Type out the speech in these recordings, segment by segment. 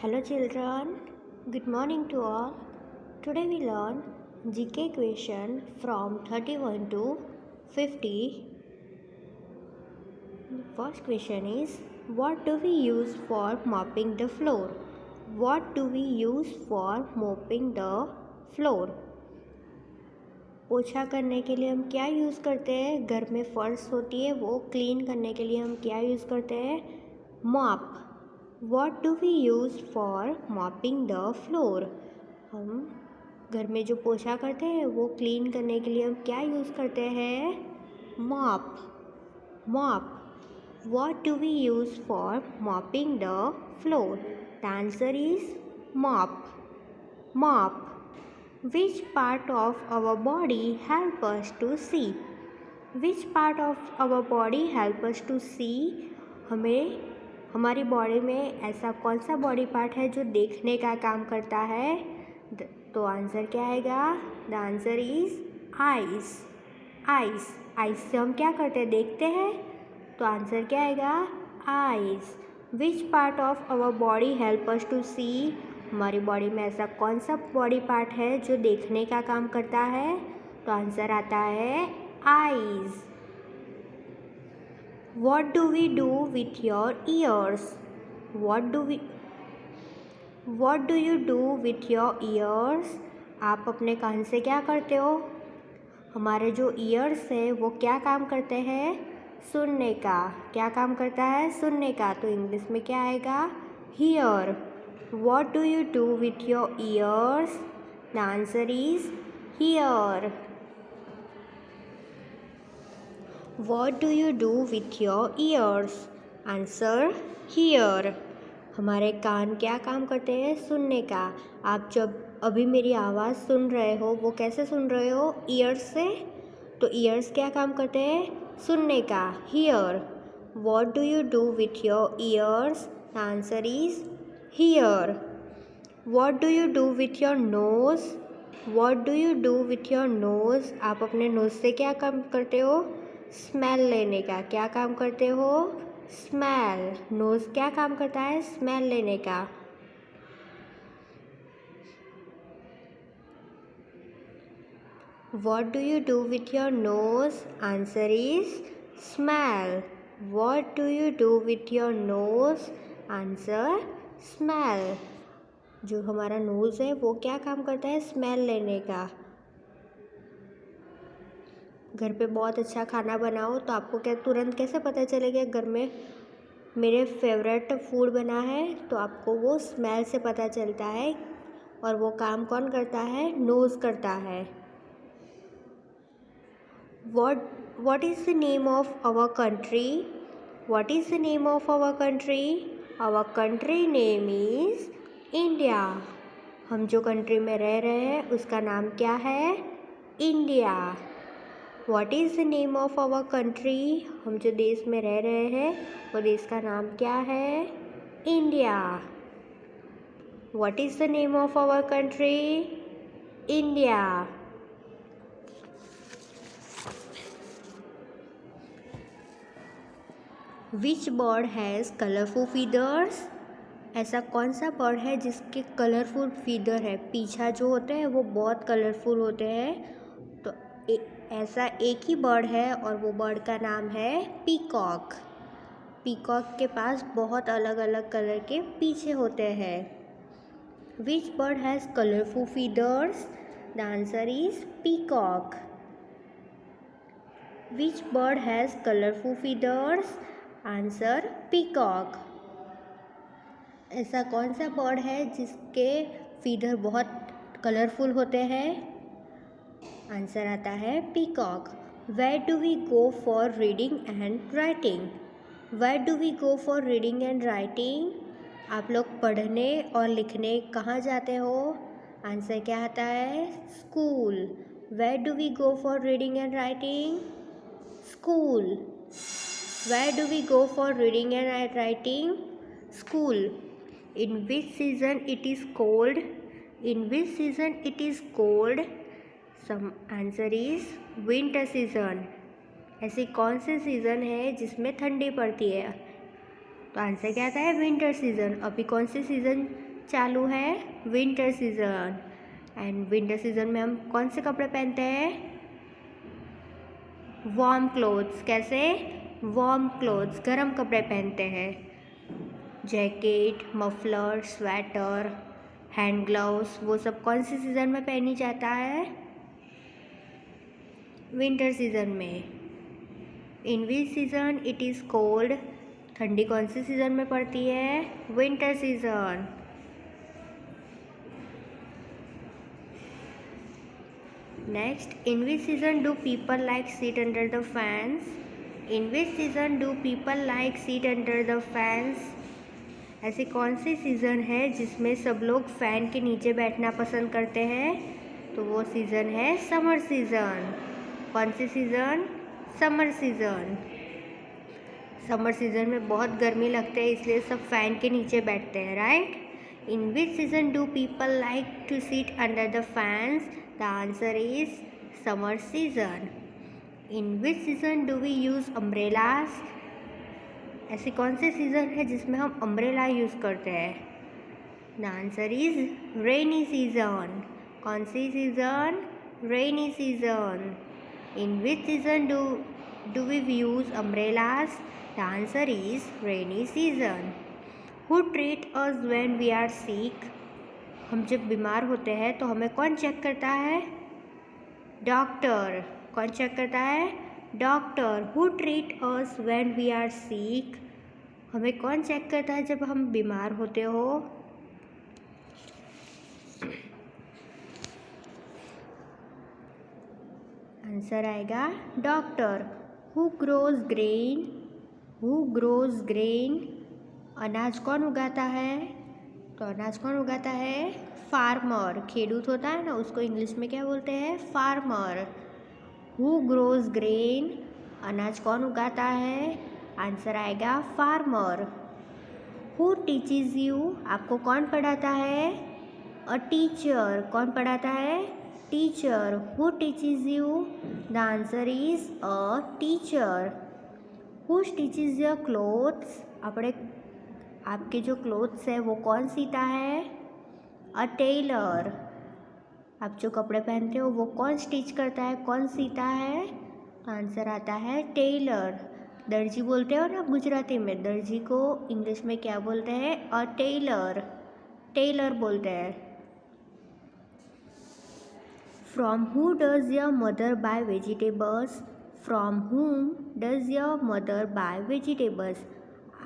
Hello children, good morning to all. Today we learn GK question from 31 to 50. The first question is, what do we use for mopping the floor? What do we use for mopping the floor? पोछा करने के लिए हम क्या use करते हैं? घर में फर्श होती है वो क्लीन करने के लिए हम क्या यूज़ करते हैं? Mop. What do we use for mopping the floor? हम घर में जो पोछा करते हैं वो क्लीन करने के लिए हम क्या यूज़ करते हैं? Mop. Mop. What do we use for mopping the floor? The answer is mop. Mop. Which part of our body help us to see? Which part of our body help us to see? हमारी body में ऐसा कौन सा body part है जो देखने का काम करता है? तो आंसर क्या आएगा? The answer is eyes. Eyes. Eyes से हम क्या करते हैं? देखते हैं. तो आंसर क्या आएगा? Eyes. Which part of our body help us to see? हमारी बॉडी में ऐसा कौन सा बॉडी पार्ट है जो देखने का काम करता है? तो आंसर आता है eyes. What do we do with your ears? What do you do with your ears? आप अपने कान से क्या करते हो? हमारे जो ईयर्स है वो क्या काम करते हैं? सुनने का. क्या काम करता है? सुनने का. तो इंग्लिश में क्या आएगा? Here. What do you do with your ears? The answer is here. What do you do with your ears? Answer here. हमारे कान क्या काम करते हैं? सुनने का. आप जब अभी मेरी आवाज़ सुन रहे हो वो कैसे सुन रहे हो? ईयर्स से. तो ईयर्स क्या काम करते हैं? सुनने का. Here. What do you do with your ears? The answer is here. What do you do with your nose? What do you do with your nose? आप अपने नोज से क्या काम करते हो? स्मेल लेने का. क्या काम करते हो? स्मेल. नोज क्या काम करता है? स्मेल लेने का. What do you do with your nose? Answer is smell. What do you do with your nose? Answer smell. जो हमारा नोज है वो क्या काम करता है? स्मेल लेने का. घर पे बहुत अच्छा खाना बनाओ तो आपको क्या तुरंत कैसे पता चलेगा घर में मेरे फेवरेट फूड बना है? तो आपको वो स्मेल से पता चलता है. और वो काम कौन करता है? नोज़ करता है. What is the name of our country? What is the name of our country? Our country name is India. हम जो कंट्री में रह रहे हैं उसका नाम क्या है? India. What is the name of our country? हम जो देश में रह रहे हैं वो देश का नाम क्या है? India. What is the name of our country? India. Which bird has colorful feathers? ऐसा कौन सा बर्ड है जिसके कलरफुल फीदर है? पीछा जो होते हैं वो बहुत कलरफुल होते हैं. तो ऐसा एक ही बर्ड है और वो बर्ड का नाम है पीकॉक. पीकॉक के पास बहुत अलग अलग कलर के पीछे होते हैं. Which bird has colourful feathers? The answer is peacock. Which bird has colourful feathers? Answer peacock. ऐसा कौन सा बर्ड है जिसके फीदर बहुत कलरफुल होते हैं? आंसर आता है peacock. Where do we go for reading and writing? Where do we go for reading and writing? आप लोग पढ़ने और लिखने कहाँ जाते हो? आंसर क्या आता है? School. Where do we go for reading and writing? School. Where do we go for reading and writing? School. In which season it is cold? In which season it is cold? Some answer is winter season. ऐसी कौन से season है जिसमें ठंडी पड़ती है? तो answer क्या आता है? Winter season. अभी कौन सी सीज़न चालू है winter season. And winter season में हम कौन से कपड़े पहनते हैं? Warm clothes. कैसे? वार्म क्लोथ्स, गर्म कपड़े पहनते हैं। Jacket, muffler, sweater, hand gloves, वो सब कौन से सीज़न में पहनी जाता है? विंटर सीज़न में। इन which season it is cold? ठंडी कौन से सीज़न में पड़ती है? Winter season. Next, in which season do people like seat under the fans? In which season do people like seat under the fans? ऐसी कौन सी सीज़न है जिसमें सब लोग फ़ैन के नीचे बैठना पसंद करते हैं? तो वो सीज़न है समर सीज़न। कौन सी season? Summer season. Summer season में बहुत गर्मी लगती है, इसलिए सब फ़ैन के नीचे बैठते हैं, right? In which season do people like to sit under the fans? The answer is summer season. In which season do we use umbrellas? ऐसी कौन सी सीज़न है जिसमें हम अम्ब्रेला यूज़ करते हैं? The answer is rainy season. कौन सी season? Rainy season. In which season do we use umbrellas? The answer is rainy season. Who treat us when we are sick? हम जब बीमार होते हैं तो हमें कौन चेक करता है? डॉक्टर। कौन चेक करता है? Doctor. Who treat us when we are sick? हमें कौन चेक करता है जब हम बीमार होते हो? आंसर आएगा doctor. Who grows grain? Who grows grain? अनाज कौन उगाता है? तो अनाज कौन उगाता है? फार्मर। खेडूत होता है ना, उसको इंग्लिश में क्या बोलते हैं? फार्मर। Who grows grain? अनाज कौन उगाता है? आंसर आएगा फार्मर। Who teaches you? आपको कौन पढ़ाता है? A teacher. कौन पढ़ाता है? Teacher. Who teaches you? The answer is a teacher. Who stitches your clothes? आपके जो क्लोथ्स है वो कौन सीता है? A tailor. आप जो कपड़े पहनते हो वो कौन स्टिच करता है, कौन सीता है? आंसर आता है टेलर। दर्जी बोलते हो ना गुजराती में, दर्जी को इंग्लिश में क्या बोलते हैं? A tailor. टेलर बोलते हैं। From who does your mother buy vegetables? From whom does your mother buy vegetables?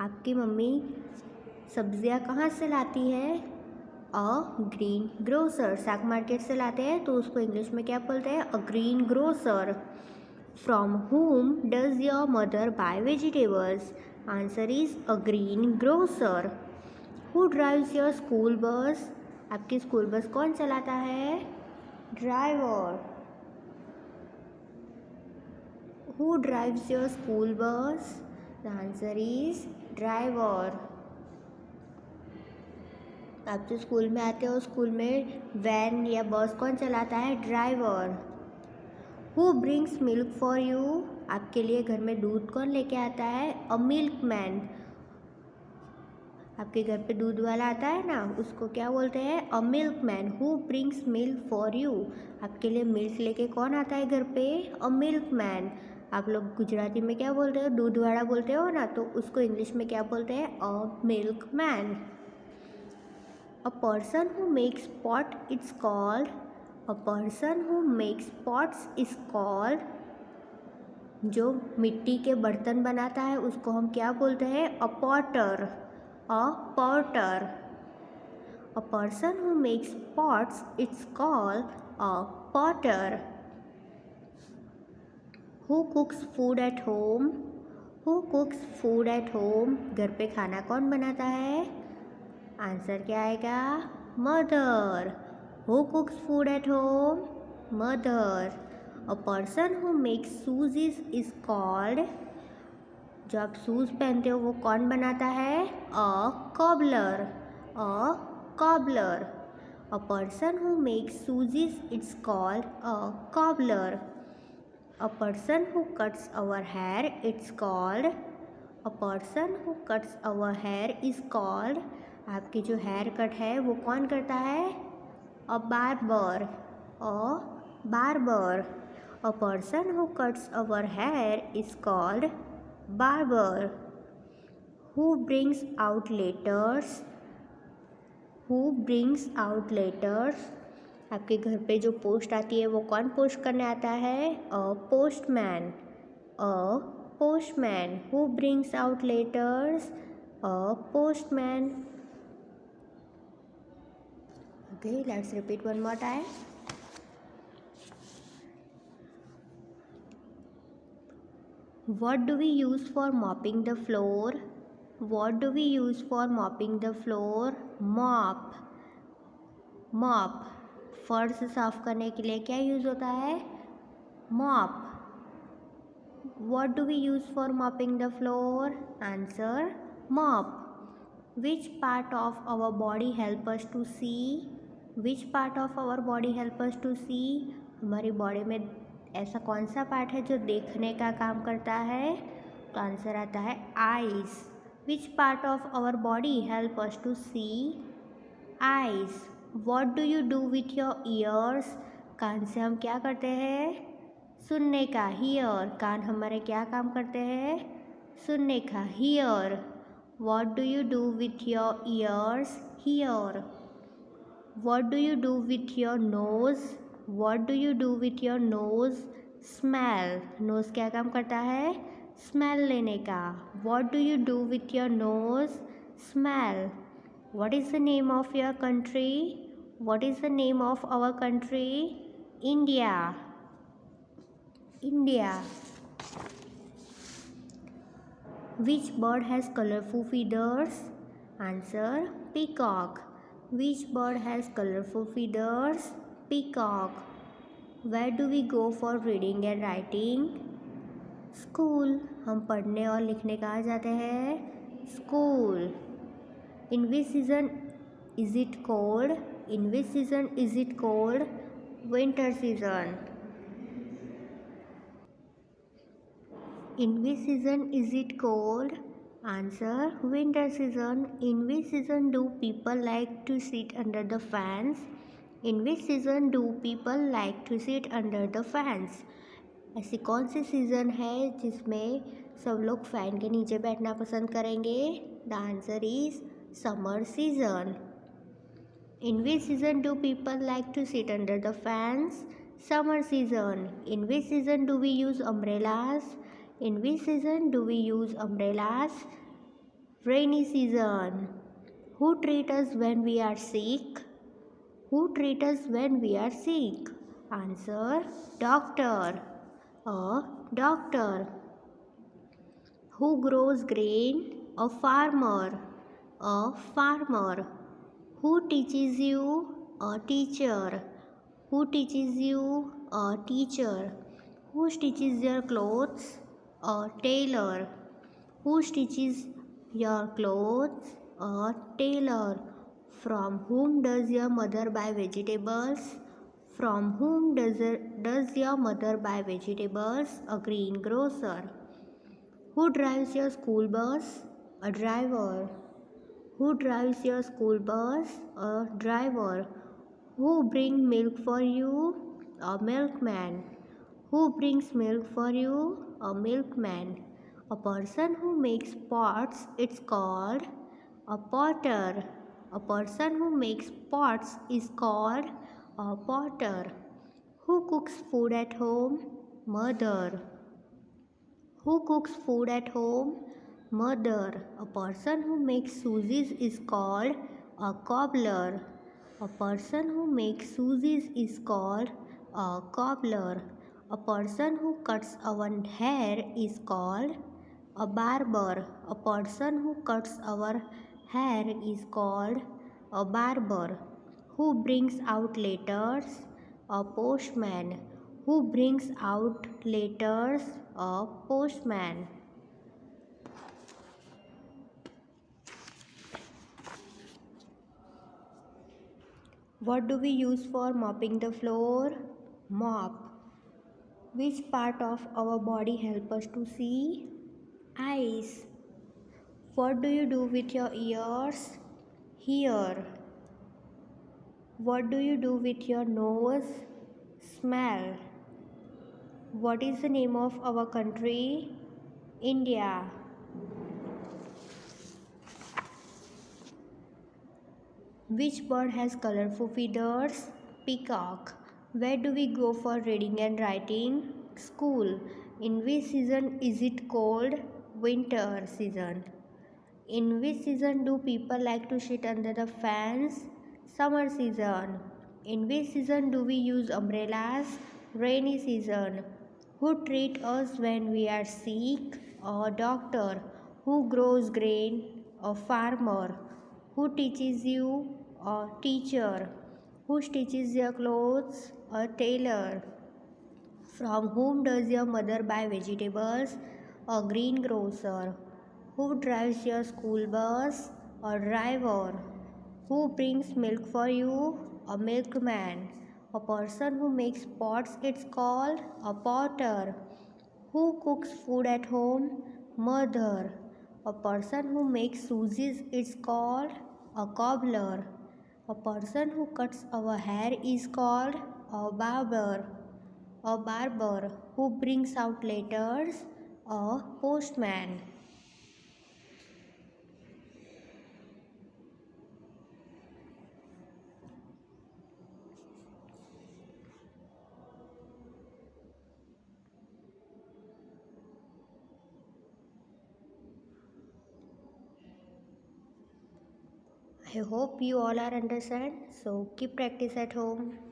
आपकी मम्मी सब्जियां कहाँ से लाती है? अ ग्रीन ग्रोसर। साग मार्केट से लाते हैं तो उसको इंग्लिश में क्या बोलते हैं? A green grocer. From whom does your mother buy vegetables? Answer is a green grocer. Who drives your school bus? आपकी स्कूल बस कौन चलाता है? Driver. Who drives your school bus? The answer is driver. आप जो school में आते हो, school में वैन या बस कौन चलाता है? Driver. Who brings milk for you? आपके लिए घर में दूध कौन लेके आता है? A milk man. आपके घर पे दूध वाला आता है ना, उसको क्या बोलते हैं? A milk man. Who brings milk for you? आपके लिए मिल्क लेके कौन आता है घर पे? A milk man. आप लोग गुजराती में क्या बोलते हो? दूध वाला बोलते हो ना, तो उसको इंग्लिश में क्या बोलते हैं? A milk man. A person who makes pot it's called? A person who makes pots is called? जो मिट्टी के बर्तन बनाता है उसको हम क्या बोलते हैं? A potter. A potter. A person who makes pots it's called a potter. Who cooks food at home? Who cooks food at home? घर पे खाना कौन बनाता है? आंसर क्या आएगा? Mother. Who cooks food at home? Mother. A person who makes shoes is called? जो आप शूज़ पहनते हो वो कौन बनाता है? A cobbler. A cobbler. A person who makes shoes is called a cobbler. A person who cuts our hair it's called? A person who cuts our hair is called? आपकी जो हेयर कट है वो कौन करता है? अ barber. A barber. A person who cuts our here is called barber. Who brings out letters? Who brings out letters? आपके घर पे जो पोस्ट आती है वो कौन पोस्ट करने आता है? अ postman. A postman. Who brings out letters? A postman. Okay, let's repeat one more time. What do we use for mopping the floor? What do we use for mopping the floor? Mop. Mop. फर्श साफ करने के लिए क्या use होता है? Mop. What do we use for mopping the floor? Answer: mop. Which part of our body help us to see? Which part of our body help us to see? हमारी body में ऐसा कौन सा part है जो देखने का काम करता है? तो आंसर आता है eyes. Which part of our body help us to see? Eyes. What do you do with your ears? कान से हम क्या करते हैं? सुनने का. हियर. कान हमारे क्या काम करते हैं? सुनने का. Here. What do you do with your ears? Hear. What do you do with your nose? What do you do with your nose? Smell. Nose क्या काम करता है? Smell लेने का. What do you do with your nose? Smell. What is the name of your country? What is the name of our country? India. India. Which bird has colorful feathers? Answer: peacock. Which bird has colorful feathers? Peacock. Where do we go for reading and writing? School. हम पढ़ने और लिखने कहाँ जाते हैं? School. In which season is it cold? In which season is it cold? Winter season. In which season is it cold? Answer: winter season. In which season do people like to sit under the fans? In which season do people like to sit under the fans? ऐसी कौन सी season है जिसमें सब लोग fan के नीचे बैठना पसंद करेंगे? The answer is summer season. In which season do people like to sit under the fans? Summer season. In which season do we use umbrellas? In which season do we use umbrellas? Rainy season. Who treats us when we are sick? Who treats us when we are sick? Answer: doctor. A doctor. Who grows grain? A farmer. A farmer. Who teaches you? A teacher. Who teaches you? A teacher. Who stitches your clothes? A tailor. Who stitches your clothes? A tailor. From whom does your mother buy vegetables? From whom does your mother buy vegetables? A greengrocer. Who drives your school bus? A driver. Who drives your school bus? A driver. Who brings milk for you? A milkman. Who brings milk for you? A milkman. A person who makes pots, it's called a potter. A person who makes pots is called a potter. Who cooks food at home? Mother. Who cooks food at home? Mother. A person who makes Suzies is called a cobbler. A person who makes Suzies is called a cobbler. A person who cuts our hair is called a barber. A person who cuts our hair is called a barber. Who brings out letters? A postman. Who brings out letters? A postman. What do we use for mopping the floor? Mop. Which part of our body help us to see? Eyes. What do you do with your ears? Hear. What do you do with your nose? Smell. What is the name of our country? India. Which bird has colorful feathers? Peacock. Where do we go for reading and writing? School. In which season is it cold? Winter season. In which season do people like to sit under the fans? Summer season. In which season do we use umbrellas? Rainy season. Who treats us when we are sick? A doctor. Who grows grain? A farmer. Who teaches you? A teacher. Who stitches your clothes? A tailor. From whom does your mother buy vegetables? A greengrocer. Who drives your school bus? A driver. Who brings milk for you? A milkman. A person who makes pots, it's called a potter. Who cooks food at home? Mother. A person who makes shoes, it's called a cobbler. A person who cuts our hair is called a barber. A barber. Who brings out letters? A postman. I hope you all are understand. So keep practice at home.